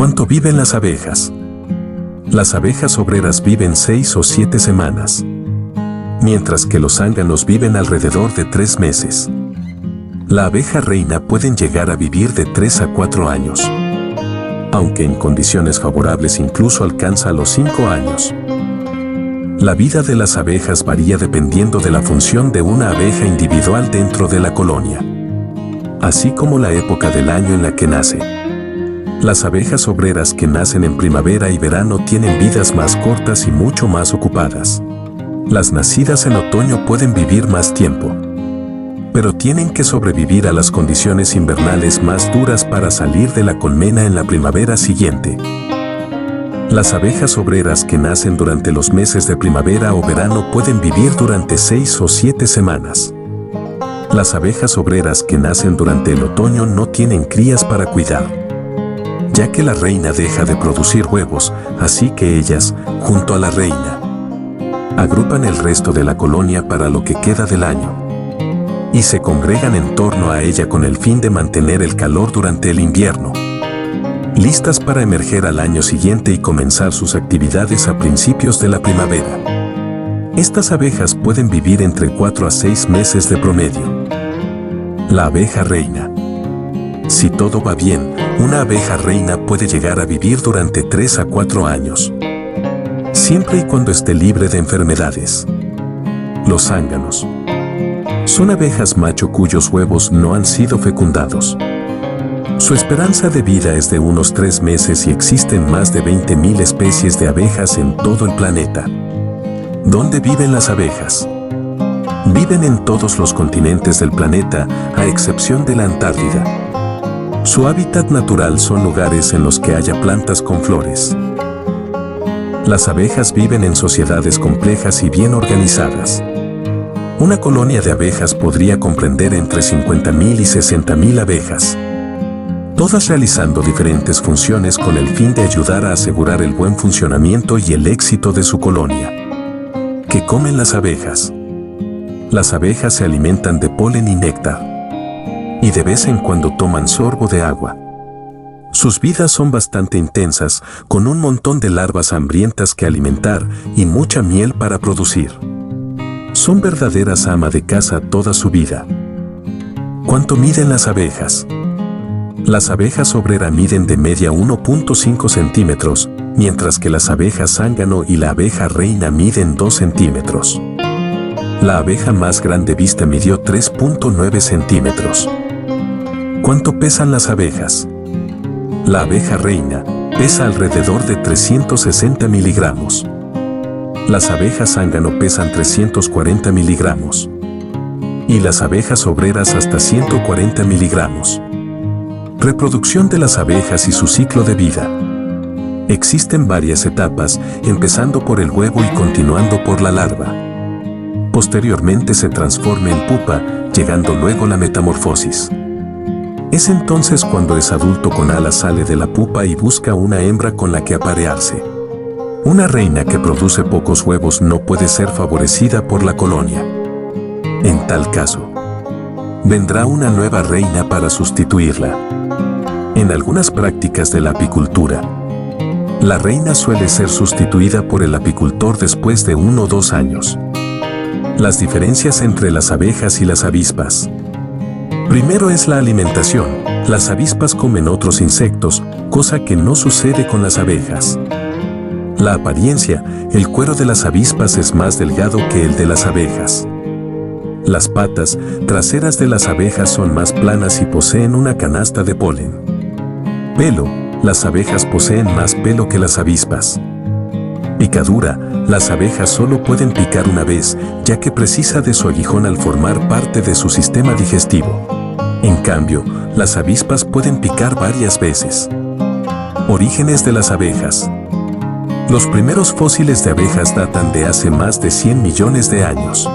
¿Cuánto viven las abejas? Las abejas obreras viven 6 o 7 semanas, mientras que los zánganos viven alrededor de 3 meses. La abeja reina pueden llegar a vivir de 3 a 4 años, aunque en condiciones favorables incluso alcanza los 5 años. La vida de las abejas varía dependiendo de la función de una abeja individual dentro de la colonia, así como la época del año en la que nace. Las abejas obreras que nacen en primavera y verano tienen vidas más cortas y mucho más ocupadas. Las nacidas en otoño pueden vivir más tiempo, pero tienen que sobrevivir a las condiciones invernales más duras para salir de la colmena en la primavera siguiente. Las abejas obreras que nacen durante los meses de primavera o verano pueden vivir durante 6 o 7 semanas. Las abejas obreras que nacen durante el otoño no tienen crías para cuidar, ya que la reina deja de producir huevos, así que ellas, junto a la reina, agrupan el resto de la colonia para lo que queda del año y se congregan en torno a ella con el fin de mantener el calor durante el invierno, listas para emerger al año siguiente y comenzar sus actividades a principios de la primavera. Estas abejas pueden vivir entre 4 a 6 meses de promedio. La abeja reina. Si todo va bien, una abeja reina puede llegar a vivir durante 3 a 4 años, siempre y cuando esté libre de enfermedades. Los zánganos. Son abejas macho cuyos huevos no han sido fecundados. Su esperanza de vida es de unos 3 meses y existen más de 20.000 especies de abejas en todo el planeta. ¿Dónde viven las abejas? Viven en todos los continentes del planeta, a excepción de la Antártida. Su hábitat natural son lugares en los que haya plantas con flores. Las abejas viven en sociedades complejas y bien organizadas. Una colonia de abejas podría comprender entre 50.000 y 60.000 abejas, todas realizando diferentes funciones con el fin de ayudar a asegurar el buen funcionamiento y el éxito de su colonia. ¿Qué comen las abejas? Las abejas se alimentan de polen y néctar, y de vez en cuando toman sorbo de agua. Sus vidas son bastante intensas, con un montón de larvas hambrientas que alimentar y mucha miel para producir. Son verdaderas ama de casa toda su vida. ¿Cuánto miden las abejas? Las abejas obrera miden de media 1.5 centímetros, mientras que las abejas zángano y la abeja reina miden 2 centímetros. La abeja más grande vista midió 3.9 centímetros. ¿Cuánto pesan las abejas? La abeja reina pesa alrededor de 360 miligramos. Las abejas zángano pesan 340 miligramos. Y las abejas obreras hasta 140 miligramos. Reproducción de las abejas y su ciclo de vida. Existen varias etapas, empezando por el huevo y continuando por la larva. Posteriormente se transforma en pupa, llegando luego la metamorfosis. Es entonces cuando es adulto con alas sale de la pupa y busca una hembra con la que aparearse. Una reina que produce pocos huevos no puede ser favorecida por la colonia. En tal caso, vendrá una nueva reina para sustituirla. En algunas prácticas de la apicultura, la reina suele ser sustituida por el apicultor después de 1 o 2 años. Las diferencias entre las abejas y las avispas. Primero es la alimentación. Las avispas comen otros insectos, cosa que no sucede con las abejas. La apariencia, el cuero de las avispas es más delgado que el de las abejas. Las patas traseras de las abejas son más planas y poseen una canasta de polen. Pelo, las abejas poseen más pelo que las avispas. Picadura, las abejas solo pueden picar una vez, ya que precisa de su aguijón al formar parte de su sistema digestivo. En cambio, las avispas pueden picar varias veces. Orígenes de las abejas. Los primeros fósiles de abejas datan de hace más de 100 millones de años.